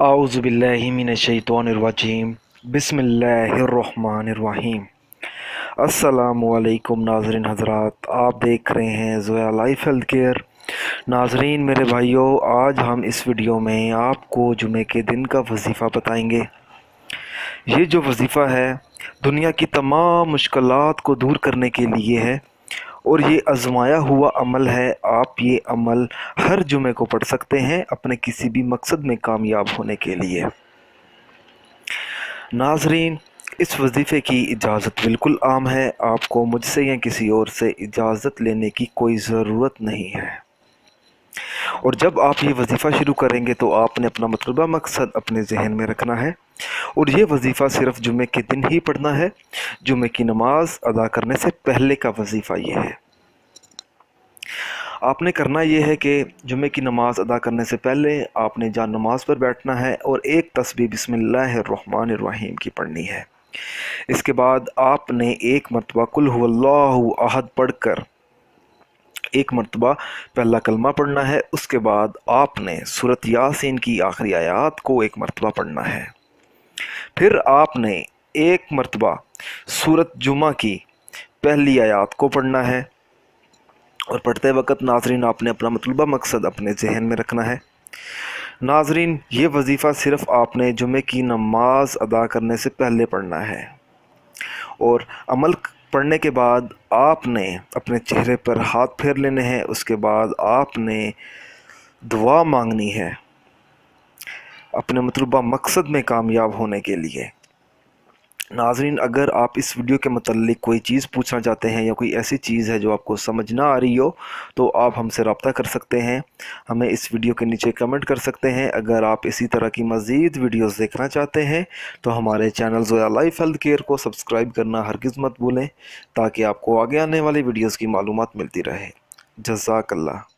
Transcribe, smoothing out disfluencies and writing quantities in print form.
आऊज़ु बिल्लाहि मिनश्शैतानिर्रजीम बिस्मिल्लाहिर्रहमानिर्रहीम। अस्सलामुअलैकुम नाज़रीन हज़रात, आप देख रहे हैं ज़ोया लाइफ हेल्थ केयर। नाज़रीन मेरे भाइयों, आज हम इस वीडियो में आपको जुमे के दिन का वजीफ़ा बताएंगे। ये जो वजीफ़ा है दुनिया की तमाम मुश्किलात को दूर करने के लिए है और ये आजमाया हुआ अमल है। आप ये अमल हर जुमे को पढ़ सकते हैं अपने किसी भी मकसद में कामयाब होने के लिए। नाजरीन, इस वजीफ़े की इजाज़त बिल्कुल आम है, आपको मुझसे या किसी और से इजाज़त लेने की कोई ज़रूरत नहीं है। और जब आप ये वजीफ़ा शुरू करेंगे तो आपने अपना मतलूबा मकसद अपने जहन में रखना है और ये वजीफ़ा सिर्फ़ जुमे के दिन ही पढ़ना है। जुमे की नमाज़ अदा करने से पहले का वजीफ़ा ये है। आपने करना ये है कि जुमे की नमाज़ अदा करने से पहले आपने जहाँ नमाज़ पर बैठना है और एक तस्बीह बिस्मिल्लाहिर्रहमानिर्रहीम की पढ़नी है। इसके बाद आपने एक मरतबा कुल हुवल्लाहु अहद पढ़कर एक मरतबा पहला कलमा पढ़ना है। उसके बाद आपने सूरत यासीन की आखिरी आयत को एक मरतबा पढ़ना है। फिर आपने एक मरतबा सूरत जुमा की पहली आयत को पढ़ना है और पढ़ते वक्त नाजरीन आपने अपना मतलूबा मकसद अपने जहन में रखना है। नाजरीन, ये वजीफ़ा सिर्फ़ आपने जुमे की नमाज अदा करने से पहले पढ़ना है और अमल पढ़ने के बाद आपने अपने चेहरे पर हाथ फेर लेने हैं। उसके बाद आपने दुआ मांगनी है अपने मतलूबा मकसद में कामयाब होने के लिए। नाज़रीन, अगर आप इस वीडियो के मतलब कोई चीज़ पूछना चाहते हैं या कोई ऐसी चीज़ है जो आपको समझ ना आ रही हो तो आप हमसे रब्ता कर सकते हैं, हमें इस वीडियो के नीचे कमेंट कर सकते हैं। अगर आप इसी तरह की मज़ीद वीडियोस देखना चाहते हैं तो हमारे channel Zoya life health care को सब्सक्राइब करना हरगिज़ मत भूलें ताकि आपको आगे आने वाली वीडियोज़ की मालूमात मिलती रहे। जज़ाकल्लाह।